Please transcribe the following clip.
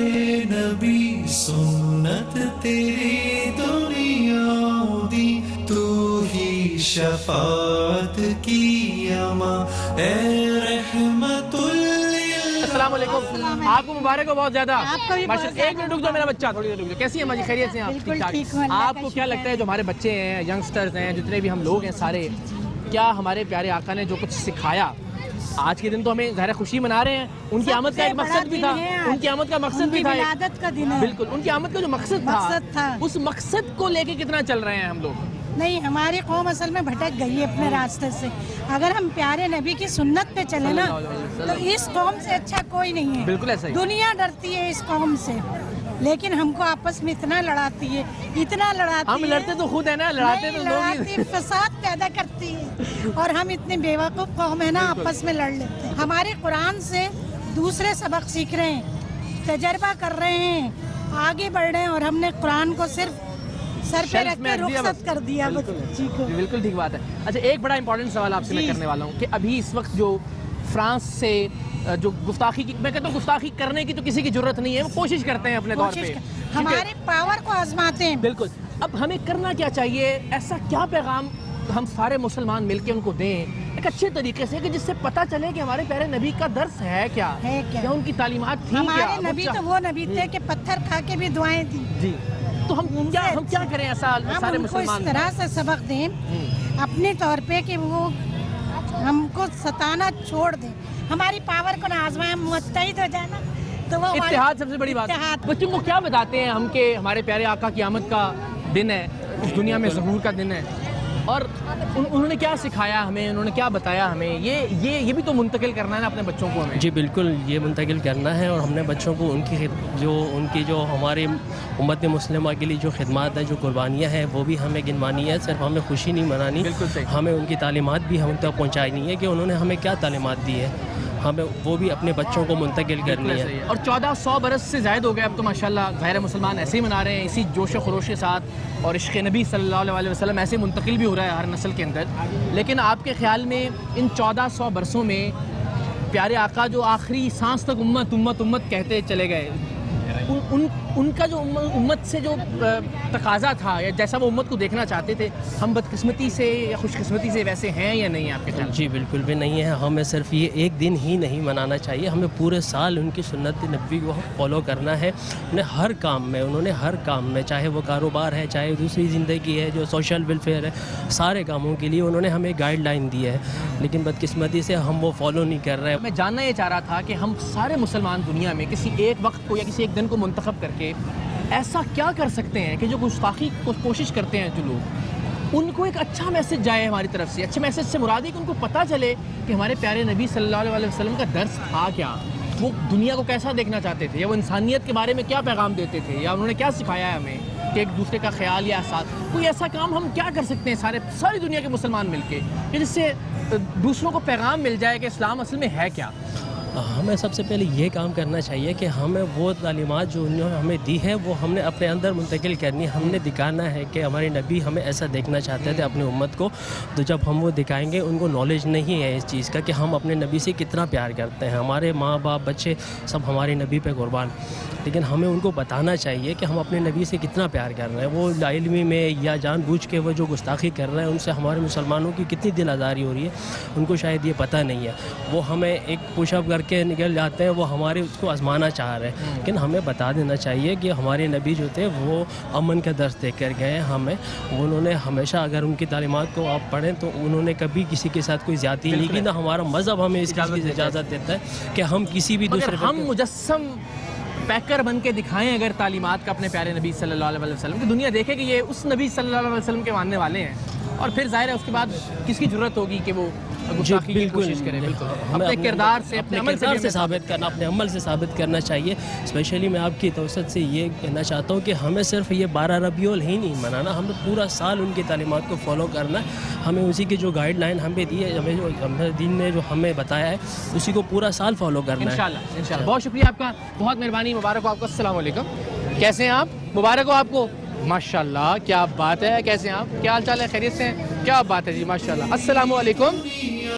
پیارے نبی سنت تیری دنیا دی، تو ہی شفاعت کی اما اے رحمت للعالمین۔ السلام علیکم، آپ کو مبارک ہو بہت زیادہ۔ ایک منٹ رک جاؤ میرا بچہ، تھوڑی دیر رک جاؤ۔ کیسی ہیں ماجی، خیریت سے ہیں آپ؟ ٹھیک ٹھاک۔ آپ کو کیا لگتا ہے جو ہمارے بچے ہیں، ینگسٹرز ہیں، جتنے بھی ہم لوگ ہیں سارے، کیا ہمارے پیارے آقا نے جو کچھ سکھایا، آج کے دن تو ہمیں ظاہر خوشی منا رہے ہیں، ان کی آمد کا ایک مقصد بھی تھا، ان کی آمد کا مقصد بھی تھا، بالکل ان کی آمد کا جو مقصد تھا، اس مقصد کو لے کے کتنا چل رہے ہیں ہم لوگ؟ نہیں، ہماری قوم اصل میں بھٹک گئی ہے اپنے راستے سے۔ اگر ہم پیارے نبی کی سنت پہ چلیں نا تو اس قوم سے اچھا کوئی نہیں ہے۔ بالکل ایسا ہی، دنیا ڈرتی ہے اس قوم سے، لیکن ہم کو آپس میں اتنا لڑاتی ہے، اتنا لڑاتی ہے۔ ہم لڑتے تو خود ہیں نا، لڑاتے تو لوگ ہی، فساد پیدا کرتی ہے، اور ہم اتنے بیوقوف قوم ہیں نا، آپس میں لڑ لیتے ہیں۔ ہمارے قرآن سے دوسرے سبق سیکھ رہے ہیں، تجربہ کر رہے ہیں، آگے بڑھ رہے ہیں، اور ہم نے قرآن کو صرف سر پہ رکھ کے رخصت کر دیا۔ بالکل ٹھیک بات ہے۔ اچھا، ایک بڑا امپورٹنٹ سوال آپ سے میں کرنے والا ہوں کہ ابھی اس وقت جو فرانس سے جو گستاخی کی، میں کہتا ہوں گستاخی کرنے کی تو کسی کی ضرورت نہیں ہے، وہ کوشش کرتے ہیں اپنے طور پہ، ہمارے پاور کو آزماتے ہیں۔ بالکل۔ اب ہمیں کرنا کیا چاہیے؟ ایسا کیا پیغام ہم سارے مسلمان مل کے ان کو دیں ایک اچھے طریقے سے، کہ جس سے پتہ چلے کہ ہمارے پیارے نبی کا درس ہے کیا، یا ان کی تعلیمات تھیں کیا۔ ہمارے نبی تو وہ نبی تھے کہ پتھر کھا کے بھی دعائیں دی۔ جی، تو ہم کیا کریں ایسا سارے مسلمان؟ اس طرح سے سبق دیں اپنے طور پہ کہ وہ ہم کو ستانا چھوڑ دیں، ہماری پاور کو نہ آزمائیں، ہم متحد ہو جائیں نا تو وہ اتحاد سب سے بڑی بات ہے۔ بچوں کو کیا بتاتے ہیں ہم کہ ہمارے پیارے آقا کی آمد کا دن ہے، اس دنیا میں ظہور کا دن ہے، اور انہوں نے کیا سکھایا ہمیں، انہوں نے کیا بتایا ہمیں، یہ بھی تو منتقل کرنا ہے نا اپنے بچوں کو ہمیں۔ جی بالکل، یہ منتقل کرنا ہے، اور ہم نے بچوں کو ان کی جو ہمارے امت مسلمہ کے لیے جو خدمات ہیں، جو قربانیاں ہیں، وہ بھی ہمیں گنوانی ہے۔ صرف ہمیں خوشی نہیں منانی، ہمیں ان کی تعلیمات بھی ہم تک پہنچانی ہے کہ انہوں نے ہمیں کیا تعلیمات دی ہے، ہمیں وہ بھی اپنے بچوں کو منتقل کرنی ہے۔ اور 1400 برس سے زائد ہو گئے اب تو ماشاءاللہ غیر مسلمان ایسے ہی منا رہے ہیں، اسی جوش و خروش کے ساتھ، اور عشق نبی صلی اللہ علیہ وسلم ایسے منتقل بھی ہو رہا ہے ہر نسل کے اندر۔ لیکن آپ کے خیال میں ان 1400 برسوں میں پیارے آقا جو آخری سانس تک امت امت امت کہتے چلے گئے، ان کا جو امت سے جو تقاضا تھا، یا جیسا وہ امت کو دیکھنا چاہتے تھے، ہم بدقسمتی سے یا خوش قسمتی سے ویسے ہیں یا نہیں آپ کے خیال؟ جی بالکل بھی نہیں ہے۔ ہمیں صرف یہ ایک دن ہی نہیں منانا چاہیے، ہمیں پورے سال ان کی سنت نبوی کو فالو کرنا ہے۔ انہوں نے ہر کام میں، چاہے وہ کاروبار ہے، چاہے دوسری زندگی ہے، جو سوشل ویلفیئر ہے، سارے کاموں کے لیے انہوں نے ہمیں گائیڈ لائن دی ہے، لیکن بدقسمتی سے ہم وہ فالو نہیں کر رہے۔ میں جاننا یہ چاہ رہا تھا کہ ہم سارے مسلمان دنیا میں کسی ایک وقت کو یا کسی ایک دن کو منتخب کر کے ایسا کیا کر سکتے ہیں کہ جو گستاخی کو کوشش کرتے ہیں جو لوگ، ان کو ایک اچھا میسج جائے ہماری طرف سے۔ اچھے میسج سے مراد ہے کہ ان کو پتہ چلے کہ ہمارے پیارے نبی صلی اللہ علیہ وسلم کا درس تھا کیا، وہ دنیا کو کیسا دیکھنا چاہتے تھے، یا وہ انسانیت کے بارے میں کیا پیغام دیتے تھے، یا انہوں نے کیا سکھایا ہے ہمیں کہ ایک دوسرے کا خیال یا احساس۔ کوئی ایسا کام ہم کیا کر سکتے ہیں ساری دنیا کے مسلمان مل کے، کہ جس سے دوسروں کو پیغام مل جائے کہ اسلام اصل میں ہے کیا؟ ہمیں سب سے پہلے یہ کام کرنا چاہیے کہ ہمیں وہ تعلیمات جو انہوں نے ہمیں دی ہے وہ ہم نے اپنے اندر منتقل کرنی ہے۔ ہم نے دکھانا ہے کہ ہمارے نبی ہمیں ایسا دیکھنا چاہتے تھے اپنی امت کو، تو جب ہم وہ دکھائیں گے، ان کو نالج نہیں ہے اس چیز کا کہ ہم اپنے نبی سے کتنا پیار کرتے ہیں، ہمارے ماں باپ بچے سب ہمارے نبی پہ قربان، لیکن ہمیں ان کو بتانا چاہیے کہ ہم اپنے نبی سے کتنا پیار کر رہے ہیں۔ وہ لا علمی میں یا جان بوجھ کے وہ جو گستاخی کر رہے ہیں، ان سے ہمارے مسلمانوں کی کتنی دل آزاری ہو رہی ہے، ان کو شاید یہ پتہ نہیں ہے۔ وہ ہمیں ایک پش اپ کر کے نکل جاتے ہیں، وہ ہمارے اس کو آزمانا چاہ رہے ہیں، لیکن ہمیں بتا دینا چاہیے کہ ہمارے نبی جو تھے وہ امن کا درس دے کر گئے ہمیں۔ انہوں نے ہمیشہ، اگر ان کی تعلیمات کو آپ پڑھیں تو انہوں نے کبھی کسی کے ساتھ کوئی زیادتی نہیں کی، نہ ہمارا مذہب ہمیں اس کی اجازت دیتا ہے کہ ہم کسی بھی دوسرے ہم مجسم پیکر بن کے دکھائیں اگر تعلیمات کا اپنے پیارے نبی صلی اللہ علیہ وسلم کی، دنیا دیکھے کہ یہ اس نبی صلی اللہ علیہ وسلم کے ماننے والے ہیں، اور پھر ظاہر ہے اس کے بعد کس کی ضرورت ہوگی کہ وہ گستاخی کی کوشش کرے۔ اپنے کردار سے، اپنے عمل سے ثابت کرنا، اپنے عمل سے ثابت کرنا چاہیے۔ اسپیشلی میں آپ کی توسط سے یہ کہنا چاہتا ہوں کہ ہمیں صرف یہ 12 ربیع الاول ہی نہیں منانا، ہمیں پورا سال ان کی تعلیمات کو فالو کرنا ہے۔ ہمیں اسی کی جو گائیڈ لائن ہمیں دی ہے، ہمیں جو دین نے جو ہمیں بتایا ہے، اسی کو پورا سال فالو کرنا ہے انشاءاللہ۔ بہت شکریہ آپ کا، بہت مہربانی، مبارک ہو آپ کو۔ السلام علیکم، کیسے ہیں آپ؟ مبارک ہو آپ کو، ماشاءاللہ، کیا بات ہے، کیسے ہیں آپ؟ کیا حال چال ہے؟ خیریت سے ہیں؟ کیا بات ہے جی، ماشاءاللہ۔ السلام علیکم۔